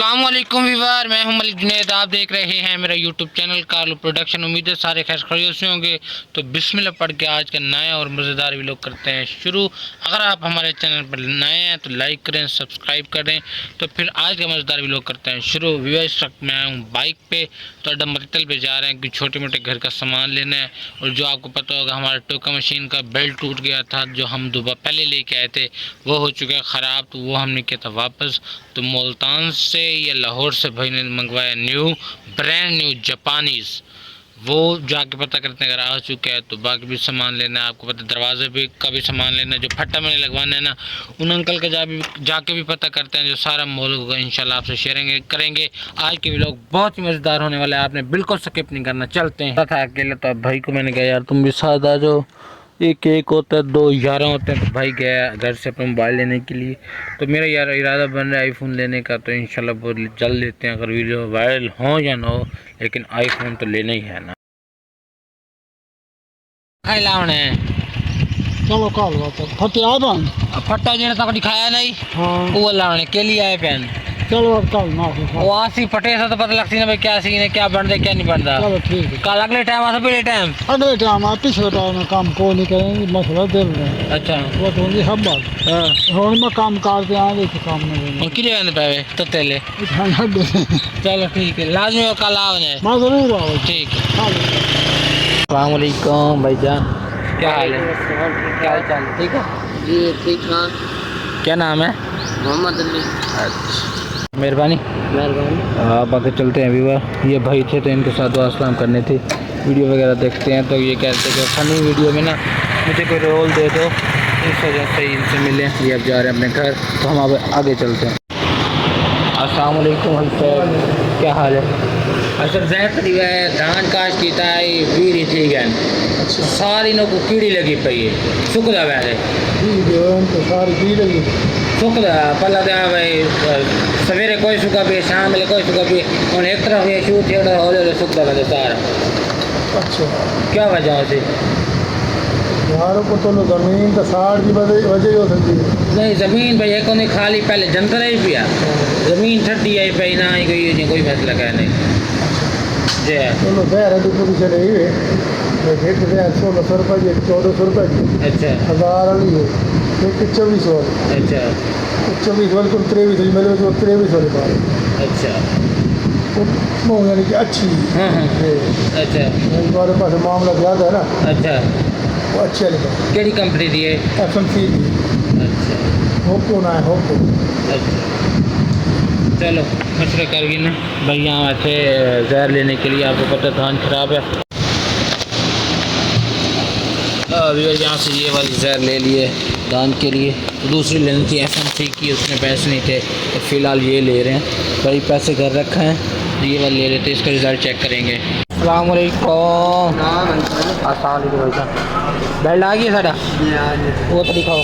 अस्सलामुअलैकुम वीवर, मैं हूं मलिक जुनैद। आप देख रहे हैं मेरा यूट्यूब चैनल कारलू प्रोडक्शन। उम्मीद है सारे खैर खैरियत से होंगे। तो बिस्मिल्लाह पढ़ के आज का नया और मज़ेदार व्लॉग करते हैं शुरू। अगर आप हमारे चैनल पर नए हैं तो लाइक करें, सब्सक्राइब करें। तो फिर आज का मज़ेदार व्लॉग करते हैं शुरू। वीवर इस वक्त मैं हूँ बाइक पे, तो अड्डा मरतल पे जा रहे हैं कि छोटे मोटे घर का सामान लेना है। और जो आपको पता होगा हमारा टोका मशीन का बेल्ट टूट गया था, जो हम दुबई पहले लेके आए थे, वो हो चुका है ख़राब। तो वो हमने किया था वापस। तो मुल्तान से या लाहौर से भाई ने मंगवाया न्यू, ब्रांड न्यू जापानीज़। वो जाके पता करते हैं अगर आ चुका है। तो बाकी भी सामान लेना है, आपको पता दरवाजे भी का भी सामान लेना है, जो फट्टा मैंने लगवाना है ना, उन अंकल के जाके भी पता करते हैं। जो सारा मॉल होगा इंशाल्लाह आपसे शेयरिंग करेंगे। आज के व्लॉग बहुत ही मज़ेदार होने वाला है, आपने बिल्कुल स्किप नहीं करना। चलते हैं। था अकेले, तो अब भाई को मैंने कहा यार तुम भी साथ आ जाओ। एक एक होता है, दो 11 होते हैं। तो भाई गया घर से अपना मोबाइल लेने के लिए। तो मेरा यार इरादा बन रहा है आईफोन लेने का। तो इंशाल्लाह बहुत जल्द लेते हैं, अगर वीडियो वायरल हो या ना हो, लेकिन आईफोन तो लेना ही है ना। खाई लाने चलो कल फटे आ बन फट्टा जो तक दिखाया नहीं, हाँ वो लाने के लिए आए पैन। चलो अब कल ना वो आसी फटे से तो पता लगती ना भाई क्या सीन है, क्या बनता है क्या नहीं बनता। चलो ठीक है। कल अगले टाइम आता पहले टाइम। अगले टाइम आप पिछले टाइम में काम को नहीं करेंगे, मसला दिल रहे। अच्छा वो तो नहीं सब बात। हाँ, और मैं काम करते आए थे काम में और किले बंद पावे तो तेले। खाना दे चलो ठीक है, लाजमी हो कल आओ। मैं जरूर आऊँ। ठीक है। अस्सलाम वालेकुम भाईजान, क्या हाल है? क्या हाल चाल है? ठीक है जी ठीक ठाक। क्या नाम है? मोहम्मद अली। अच्छा मेहरबानी। मेहरबानी। आप आगे चलते हैं व्यूअर। ये भाई थे तो इनके साथ दुआ सलाम करने थे। वीडियो वगैरह देखते हैं तो ये कहते हैं कि फनी वीडियो में ना मुझे कोई रोल दे दो, इस वजह से इनसे मिले। ये अब जा रहे हैं अपने घर, तो हम अब आगे चलते हैं। अस्सलाम वालेकुम हल्फैज, क्या हाल है? अच्छा जैत धान काश की वीरी थी गन सारी नो को कीड़ी लगी पई है। सुकदा वैसे तो सारी पी लगी। सुकदा पहला तो भाई सवेरे कोई सुखा भी, शाम में कोई सुखा भी। और एक तरफ ये शूट थोड़ा हौले सुकदा वैसे सारा। अच्छा क्या वजह से? यार को तो जमीन तो साड़ की वजह हो सकती है। नहीं ज़मीन भाई एक नहीं खाली पहले जनता ही पिया, ज़मीन ठंडी आई पई ना ही कोई फैसला क्या नहीं जी। चलो बहर की पूरी चले हुए फिर 1600 रुपये की, 1400 रुपये की। अच्छा 1000 वाली है, एक 2400। अच्छा 24 वाली तुम 23 मिले तो 23 वाली बात। अच्छा वो यानी कि अच्छी हाँ हाँ है। अच्छा तुम्हारे पास मामला ज़्यादा है ना, अच्छा। वो अच्छी वाली बात। केड़ी कंपनी दी है? FMC की अच्छा होपो ना है, होपो। अच्छा चलो मशरे करगी ना भाई। यहाँ थे जहर लेने के लिए, आपको पता धान खराब है। अभी यहाँ से ये वाली जहर ले लिए धान के लिए। तो दूसरी लेनी थी FMC की, उसमें पैसे नहीं थे, तो फ़िलहाल ये ले रहे हैं भाई। पैसे घर रखे हैं तो ये वाली ले रहे थे, इसका रिज़ल्ट चेक करेंगे। अस्सलाम वालेकुम। अस्सलाम वालेकुम भाई साहब, बेल्ट आ गया सारा वो तो दिखाओ।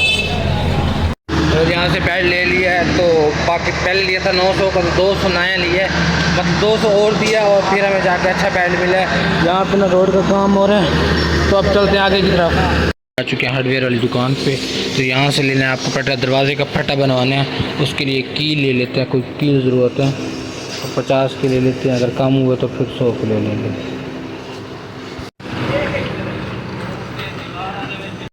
तो यहाँ से बेल्ट ले लिया है। तो बाकी पहले लिया था 900 का, तो 200 नया लिया है, मतलब 200 और दिया और फिर हमें जाके अच्छा बेल्ट मिला है। यहाँ पे ना रोड का काम हो रहा है, तो अब चलते हैं आगे की तरफ। आ चुके हैं हार्डवेयर वाली दुकान पे। तो यहाँ से लेना है आपको पटा, दरवाजे का फटा बनवाना है, उसके लिए की ले लेते हैं। कोई की ज़रूरत है तो 50 की ले लेते हैं, अगर कम हुए तो फिर 100 की ले लेंगे।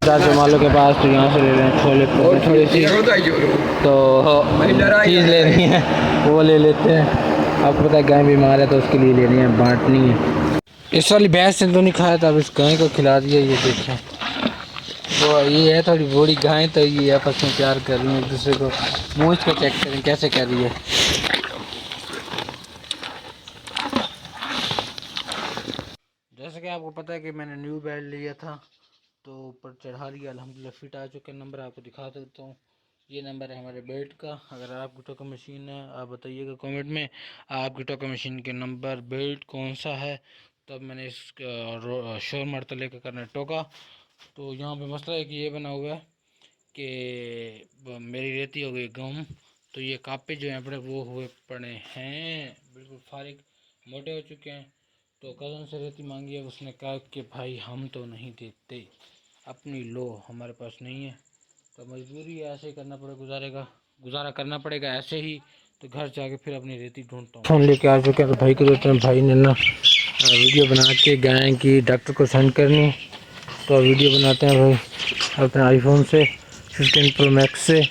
चाचे मालो के पास, तो यहाँ से ले लें छोले थोड़ी सी, तो चीज़ लेनी है वो ले लेते हैं। आपको पता है गाय बीमार है तो उसके लिए लेनी है, बांटनी है। इस वाली भैंस से तो नहीं खाया था, अब इस गाय को खिला दिया। ये देखें वो ये है थोड़ी बड़ी गाय, तो ये आपस में प्यार कर रही है एक दूसरे को। मूंछ को चेक करें कैसे कर रही है। जैसे कि आपको पता है कि मैंने न्यू बेल्ट लिया था, तो ऊपर चढ़ा लिया, अल्हम्दुलिल्लाह फिट आ चुके। नंबर आपको दिखा देता हूँ, ये नंबर है हमारे बेल्ट का। अगर आपकी टोका मशीन है आप बताइएगा कमेंट में आपकी टोका मशीन के नंबर बेल्ट कौन सा है। तब मैंने इस शोर मरता लेकर करना टोका। तो यहाँ पे मसला है कि ये बना हुआ है कि मेरी रेती हो गई गम, तो ये कापे जो हैं बड़े वो हुए पड़े हैं, बिल्कुल फारिग मोटे हो चुके हैं। तो कज़न से रेती मांगी है, उसने कहा कि भाई हम तो नहीं देते, अपनी लो, हमारे पास नहीं है। तो मजबूरी है, ऐसे ही करना पड़ेगा, गुजारा करना पड़ेगा ऐसे ही। तो घर जाके फिर अपनी रेती ढूंढता हूँ। फ़ोन लेके आ चुके हैं तो भाई को देते हैं। भाई ने ना वीडियो बना के गाय की डॉक्टर को सेंड करनी, तो वीडियो बनाते हैं भाई अपने आईफोन से 15 Pro Max से।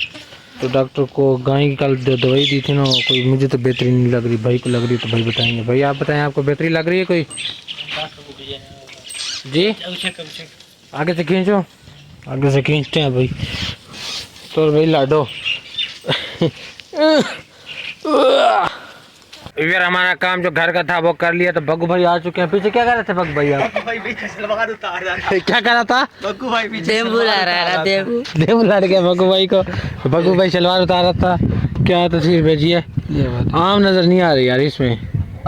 तो डॉक्टर को गाय की कल दवाई दी थी ना, कोई मुझे तो बेहतरीन नहीं लग रही, भाई को लग रही, तो भाई बताएंगे। भाई आप बताएं, आपको बेहतरीन लग रही है कोई? जी आगे से खींचो, आगे से खींचते हैं भाई। तो भाई लाडो यार हमारा काम जो घर का था वो कर लिया। तो बग्गू भाई आ चुके हैं। पीछे क्या कर रहे थे बग्गू भाई आप? क्या कर रहा था? बग्गू भाई पीछे बुला रहा है। देव लड़ गया बग्गू भाई को। बग्गू भाई सलवार उतार रहा था। क्या तस्वीर भेजी है? आम नजर नहीं आ रही यार इसमें।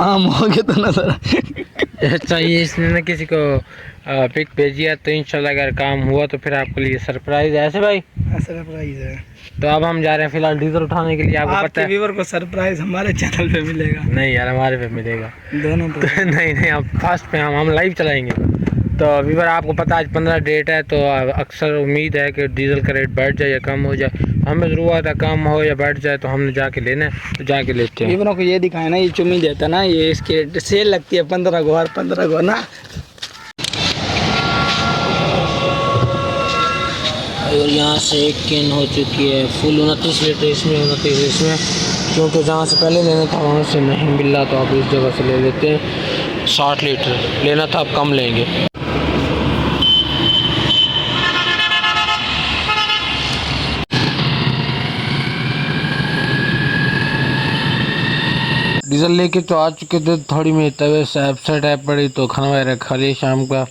आम हो गया तो नजर। अच्छा ये इसने ना किसी को पिक भेजी है, तो इंशाल्लाह अगर काम हुआ तो फिर आपके लिए सरप्राइज है। ऐसे भाई सरप्राइज है। तो अब हम जा रहे हैं फिलहाल डीजल उठाने के लिए। आपको पता है व्यूअर को सरप्राइज हमारे चैनल पे मिलेगा। नहीं यार हमारे पे मिलेगा दोनों पे। नहीं अब फास्ट पे हम लाइव चलाएंगे। तो व्यूअर आपको पता है आज 15 डेट है, तो अक्सर उम्मीद है कि डीजल का रेट बढ़ जाए या कम हो जाए। हमें ज़रूरत है कम हो या बढ़ जाए, तो हमने जाके लेना है, तो जाके लेते हैं। व्यूअरों को ये दिखाए ना, ये चुम्मी देता ना, ये इसके सेल लगती है 15 को और 15 को ना। और यहाँ से एक कैन हो चुकी है फुल 29 लीटर इसमें, 29 इसमें, क्योंकि जहाँ से पहले लेना था वहाँ से नहीं मिल रहा, तो आप इस जगह से ले लेते हैं। 60 लीटर लेना था, अब कम लेंगे। डीजल लेके तो आ चुके थे, थोड़ी मेरी तबीयत से अपसेट है पड़ी, तो खाना वगैरह खा लिया शाम का।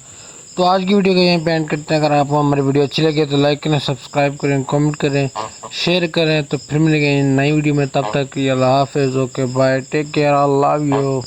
तो आज की वीडियो को यहीं पे एंड करते हैं। अगर आपको हमारी वीडियो अच्छी लगे तो लाइक करें, सब्सक्राइब करें, कमेंट करें, शेयर करें। तो फिर मिलेंगे नई वीडियो में, तब तक के लिए अल्लाह हाफिज़। Okay bye, take care, I love you.